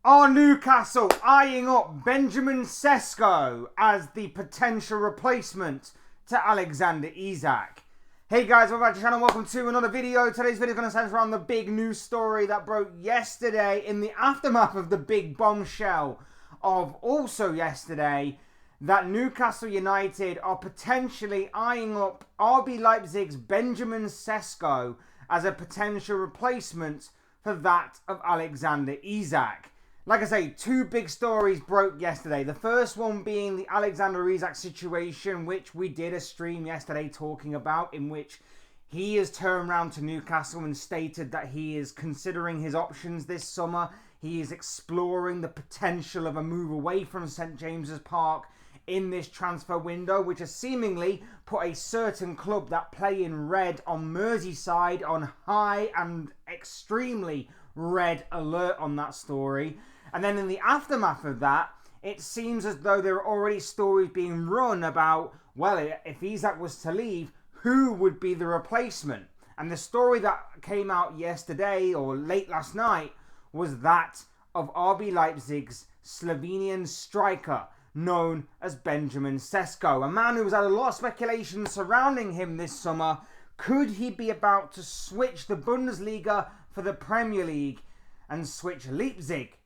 Are Newcastle eyeing up Benjamin Sesko as the potential replacement to Alexander Isak? Hey guys, welcome back to the channel. Welcome to another video. Today's video is going to center around the big news story that broke yesterday in the aftermath of the big bombshell of also yesterday that Newcastle United are potentially eyeing up RB Leipzig's Benjamin Sesko as a potential replacement for that of Alexander Isak. Like I say, two big stories broke yesterday. The first one being the Alexander Isak situation, which we did a stream yesterday talking about, in which he has turned around to Newcastle and stated that he is considering his options this summer. He is exploring the potential of a move away from St James's Park in this transfer window, which has seemingly put a certain club that play in red on Merseyside on high and extremely red alert on that story. And then in the aftermath of that, it seems as though there are already stories being run about, well, if Isak was to leave, who would be the replacement? And the story that came out yesterday or late last night was that of RB Leipzig's Slovenian striker known as Benjamin Sesko, a man who has had a lot of speculation surrounding him this summer. Could he be about to switch the Bundesliga for the Premier League and switch Leipzig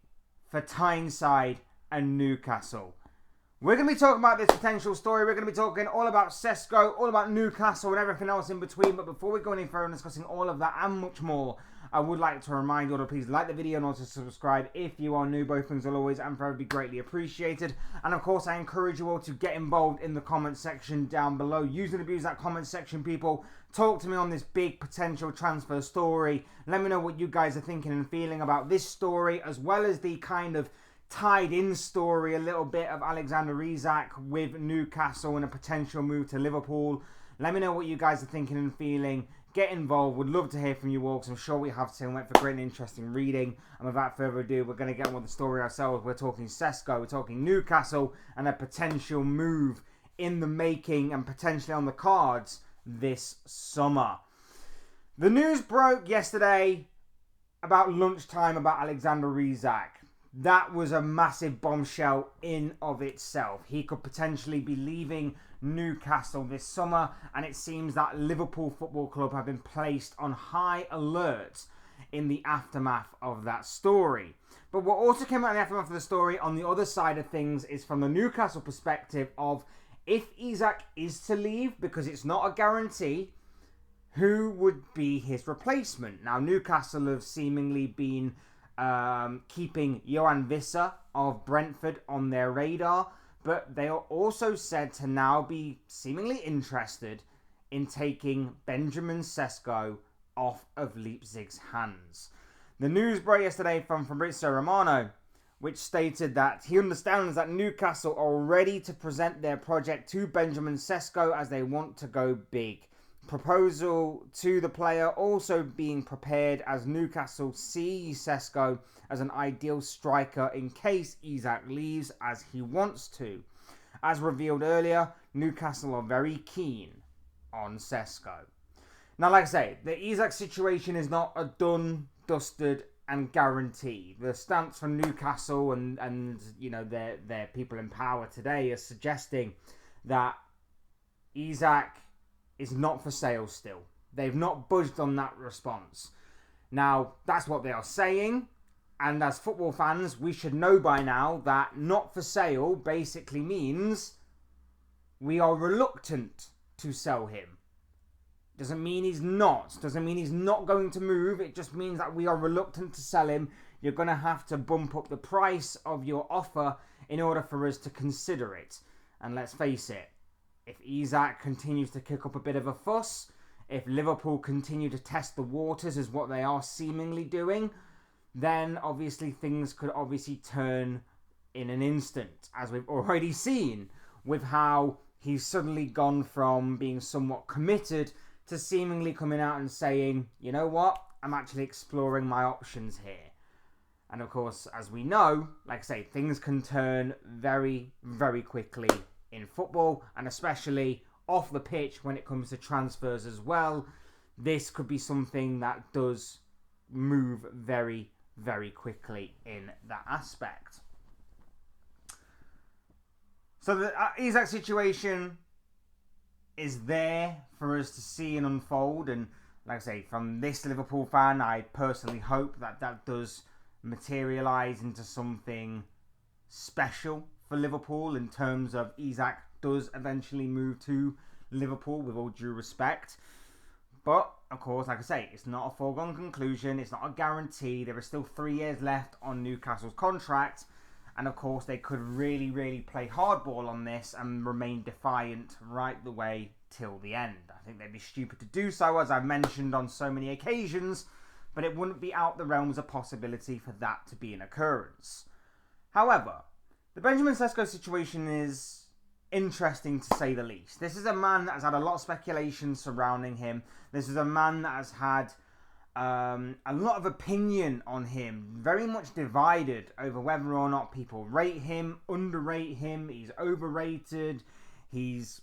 for Tyneside and Newcastle? We're going to be talking about this potential story. We're going to be talking all about Sesko, all about Newcastle and everything else in between. But before we go any further and discussing all of that and much more, I would like to remind you all to please like the video and also subscribe if you are new. Both things will always and forever be greatly appreciated. And of course, I encourage you all to get involved in the comment section down below. Use and abuse that comment section, people. Talk to me on this big potential transfer story. Let me know what you guys are thinking and feeling about this story, as well as the kind of tied in story a little bit of Alexander Isak with Newcastle and a potential move to Liverpool. Let me know what you guys are thinking and feeling. Get involved. Would love to hear from you all, because I'm sure we have to. Went for great and interesting reading. And without further ado, we're going to get on with the story ourselves. We're talking Sesko, we're talking Newcastle, and a potential move in the making and potentially on the cards this summer. The news broke yesterday about lunchtime about Alexander Isak. That was a massive bombshell in of itself. He could potentially be leaving Newcastle this summer, and it seems that Liverpool Football Club have been placed on high alert in the aftermath of that story. But what also came out in the aftermath of the story on the other side of things is from the Newcastle perspective of, if Isak is to leave, because it's not a guarantee, who would be his replacement? Now, Newcastle have seemingly been keeping Johan Visser of Brentford on their radar, but they are also said to now be seemingly interested in taking Benjamin Sesko off of Leipzig's hands. The news broke yesterday from Fabrizio Romano, which stated that he understands that Newcastle are ready to present their project to Benjamin Sesko as they want to go big. Proposal to the player also being prepared, as Newcastle see Sesko as an ideal striker in case Isak leaves, as he wants to. As revealed earlier, Newcastle are very keen on Sesko. Now, like I say, the Isak situation is not a done, dusted and guaranteed. The stance from Newcastle and you know their people in power today are suggesting that Isak is not for sale still. They've not budged on that response. Now, that's what they are saying. And as football fans, we should know by now that not for sale basically means we are reluctant to sell him. Doesn't mean he's not. Doesn't mean he's not going to move. It just means that we are reluctant to sell him. You're going to have to bump up the price of your offer in order for us to consider it. And let's face it, if Isak continues to kick up a bit of a fuss, if Liverpool continue to test the waters as what they are seemingly doing, then obviously things could obviously turn in an instant, as we've already seen with how he's suddenly gone from being somewhat committed to seemingly coming out and saying, you know what, I'm actually exploring my options here. And of course, as we know, like I say, things can turn very, very quickly in football, and especially off the pitch when it comes to transfers as well. This could be something that does move very, very quickly in that aspect. So the Isak situation is there for us to see and unfold, and like I say, from this Liverpool fan, I personally hope that that does materialise into something special for Liverpool in terms of Isak does eventually move to Liverpool, with all due respect. But of course, like I say, it's not a foregone conclusion, it's not a guarantee. There are still 3 years left on Newcastle's contract, and of course they could really play hardball on this and remain defiant right the way till the end. I think they'd be stupid to do so, as I've mentioned on so many occasions, but it wouldn't be out the realms of possibility for that to be an occurrence. However, the Benjamin Sesko situation is interesting to say the least. This is a man that has had a lot of speculation surrounding him. This is a man that has had a lot of opinion on him, very much divided over whether or not people rate him, underrate him, he's overrated, he's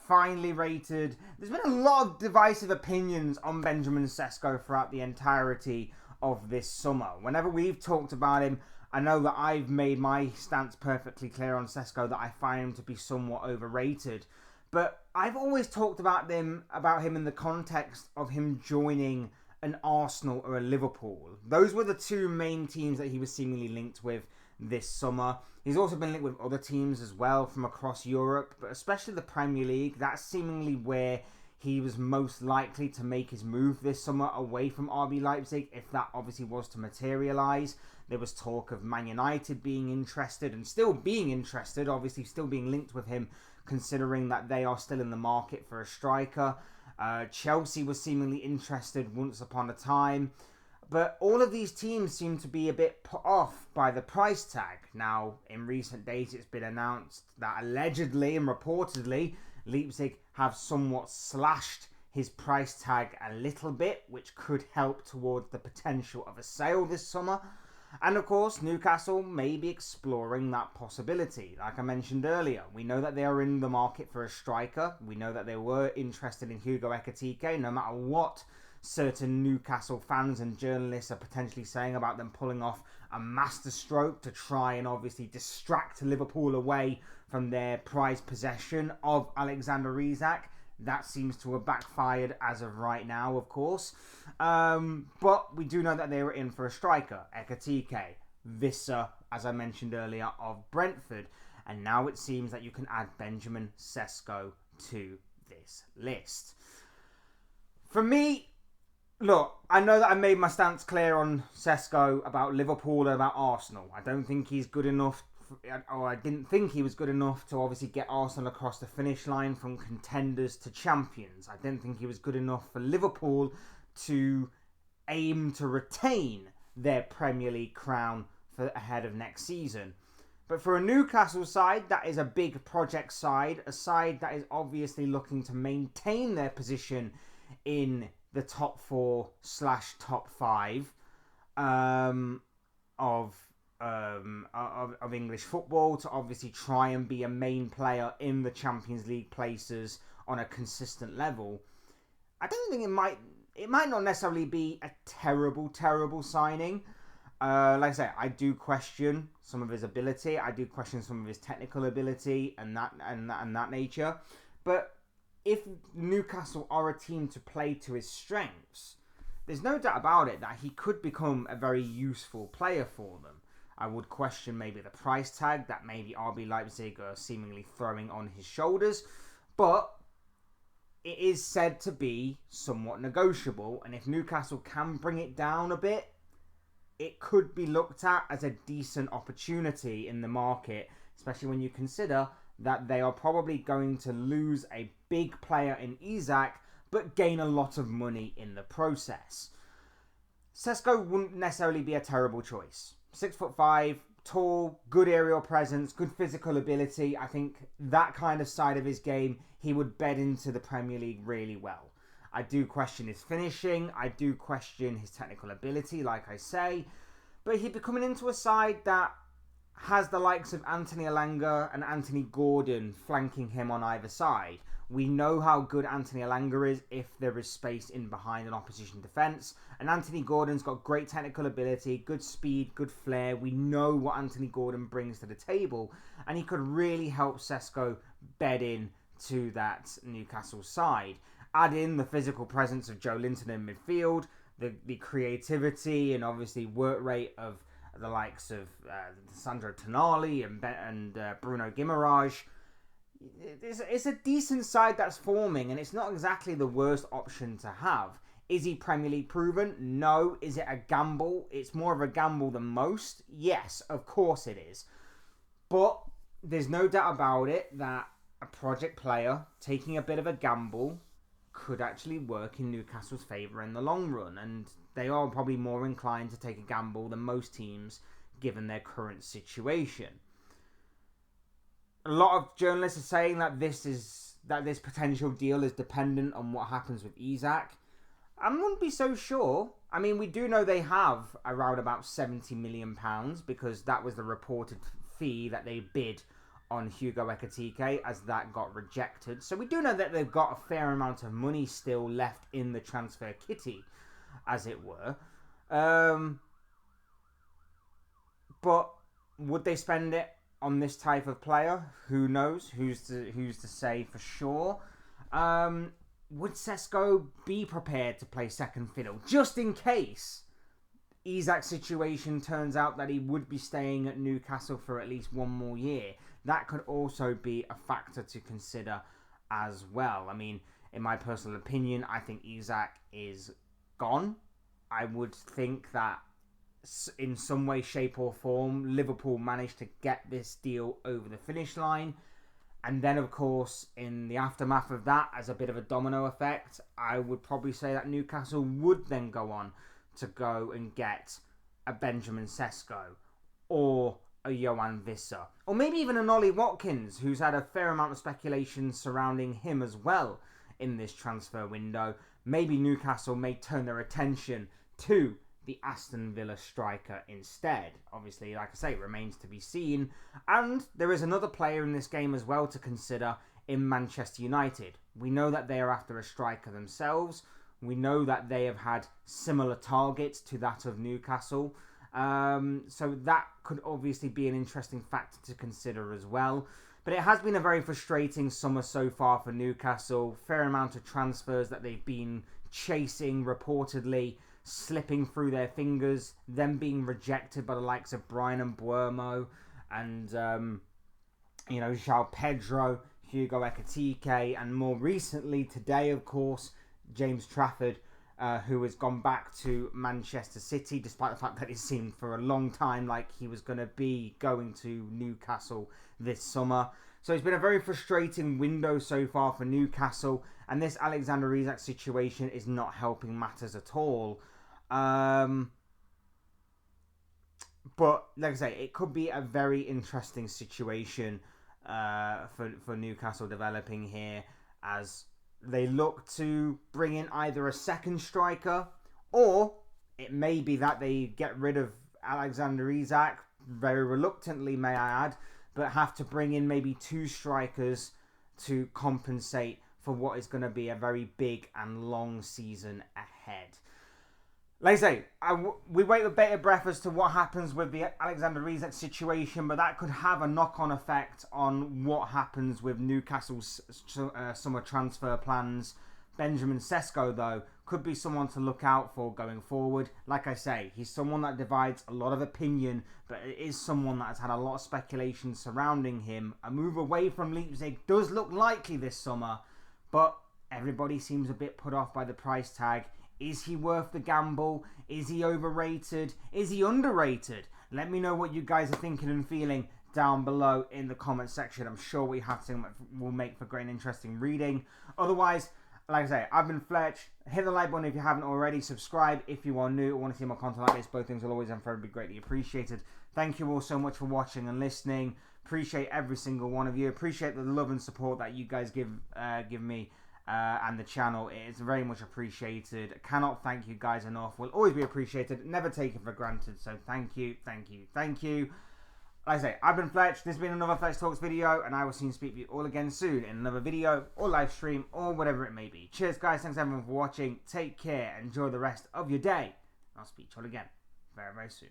finely rated. There's been a lot of divisive opinions on Benjamin Sesko throughout the entirety of this summer. Whenever we've talked about him, I know that I've made my stance perfectly clear on Sesko, that I find him to be somewhat overrated. But I've always talked about him in the context of him joining an Arsenal or a Liverpool. Those were the two main teams that he was seemingly linked with this summer. He's also been linked with other teams as well from across Europe, but especially the Premier League. That's seemingly where he was most likely to make his move this summer, away from RB Leipzig, if that obviously was to materialise. There was talk of Man United being interested, and still being interested, obviously still being linked with him, considering that they are still in the market for a striker. Chelsea was seemingly interested once upon a time. But all of these teams seem to be a bit put off by the price tag. Now, in recent days, it's been announced that allegedly and reportedly, Leipzig have somewhat slashed his price tag a little bit, which could help towards the potential of a sale this summer. And of course, Newcastle may be exploring that possibility. Like I mentioned earlier, we know that they are in the market for a striker. We know that they were interested in Hugo Ekitike, no matter what certain Newcastle fans and journalists are potentially saying about them pulling off a masterstroke to try and obviously distract Liverpool away from their prized possession of Alexander Isak. That seems to have backfired as of right now, of course. But we do know that they were in for a striker. Ekitike, Visser, as I mentioned earlier, of Brentford. And now it seems that you can add Benjamin Sesko to this list. For me, look, I know that I made my stance clear on Sesko about Liverpool and about Arsenal. I don't think he's good enough, or I didn't think he was good enough to obviously get Arsenal across the finish line from contenders to champions. I didn't think he was good enough for Liverpool to aim to retain their Premier League crown for ahead of next season. But for a Newcastle side, that is a big project side, a side that is obviously looking to maintain their position in the top 4/top 5 of English football, to obviously try and be a main player in the Champions League places on a consistent level. I don't think it might not necessarily be a terrible signing. Like I say, I do question some of his ability. I do question some of his technical ability and that nature. But if Newcastle are a team to play to his strengths, there's no doubt about it that he could become a very useful player for them. I would question maybe the price tag that maybe RB Leipzig are seemingly throwing on his shoulders, but it is said to be somewhat negotiable, and if Newcastle can bring it down a bit, it could be looked at as a decent opportunity in the market, especially when you consider that they are probably going to lose a big player in Isak, but gain a lot of money in the process. Sesko wouldn't necessarily be a terrible choice. 6'5", tall, good aerial presence, good physical ability. I think that kind of side of his game, he would bed into the Premier League really well. I do question his finishing. I do question his technical ability, like I say. But he'd be coming into a side that has the likes of Anthony Elanga and Anthony Gordon flanking him on either side, We know how good Anthony Elanga is if there is space in behind an opposition defence. And Anthony Gordon's got great technical ability, good speed, good flair. We know what Anthony Gordon brings to the table. And he could really help Sesko bed in to that Newcastle side. Add in the physical presence of Joe Linton in midfield, the creativity and obviously work rate of the likes of Sandro Tonali and Bruno Guimaraes. It's a decent side that's forming, and it's not exactly the worst option to have. Is he Premier League proven? No. Is it a gamble? It's more of a gamble than most. Yes, of course it is. But there's no doubt about it that a project player taking a bit of a gamble could actually work in Newcastle's favour in the long run, and they are probably more inclined to take a gamble than most teams given their current situation. A lot of journalists are saying that this potential deal is dependent on what happens with Isak. I wouldn't be so sure. I mean, we do know they have around about £70 million because that was the reported fee that they bid on Hugo Ekitike as that got rejected. So we do know that they've got a fair amount of money still left in the transfer kitty, as it were. But would they spend it on this type of player? Who knows? Who's to say for sure? Would Sesko be prepared to play second fiddle just in case Isak's situation turns out that he would be staying at Newcastle for at least one more year? That could also be a factor to consider as well. I mean, in my personal opinion, I think Isak is gone. I would think that in some way, shape or form, Liverpool managed to get this deal over the finish line. And then, of course, in the aftermath of that, as a bit of a domino effect, I would probably say that Newcastle would then go on to go and get a Benjamin Sesko or a Yohan Wissa, or maybe even an Ollie Watkins, who's had a fair amount of speculation surrounding him as well in this transfer window. Maybe Newcastle may turn their attention to the Aston Villa striker instead. Obviously, like I say, it remains to be seen. And there is another player in this game as well to consider in Manchester United. We know that they are after a striker themselves. We know that they have had similar targets to that of Newcastle. So that could obviously be an interesting factor to consider as well. But it has been a very frustrating summer so far for Newcastle. Fair amount of transfers that they've been chasing, reportedly slipping through their fingers, them being rejected by the likes of Brian Mbeumo and João Pedro, Hugo Ekitike, and more recently today, of course, James Trafford, who has gone back to Manchester City, despite the fact that it seemed for a long time like he was going to be going to Newcastle this summer. So it's been a very frustrating window so far for Newcastle, and this Alexander Isak situation is not helping matters at all. But like I say, it could be a very interesting situation for Newcastle developing here as they look to bring in either a second striker, or it may be that they get rid of Alexander Isak, very reluctantly may I add, but have to bring in maybe two strikers to compensate for what is going to be a very big and long season ahead. Like I say, we wait with bated breath as to what happens with the Alexander Isak situation, but that could have a knock-on effect on what happens with Newcastle's summer transfer plans. Benjamin Sesko, though, could be someone to look out for going forward. Like I say, he's someone that divides a lot of opinion, but it is someone that has had a lot of speculation surrounding him. A move away from Leipzig does look likely this summer, but everybody seems a bit put off by the price tag. Is he worth the gamble? Is he overrated? Is he underrated? Let me know what you guys are thinking and feeling down below in the comment section. I'm sure we have to will make for great and interesting reading. Otherwise, like I say, I've been Fletch. Hit the like button if you haven't already. Subscribe if you are new or want to see more content like this. Both things will always and forever be greatly appreciated. Thank you all so much for watching and listening. Appreciate every single one of you. Appreciate the love and support that you guys give me. And the channel. It is very much appreciated. Cannot thank you guys enough. Will always be appreciated. Never taken for granted. So thank you, thank you, thank you. Like I say, I've been Fletch. This has been another Fletch Talks video, and I will see and speak to you all again soon in another video or live stream or whatever it may be. Cheers, guys. Thanks everyone for watching. Take care. Enjoy the rest of your day. I'll speak to you all again very, very soon.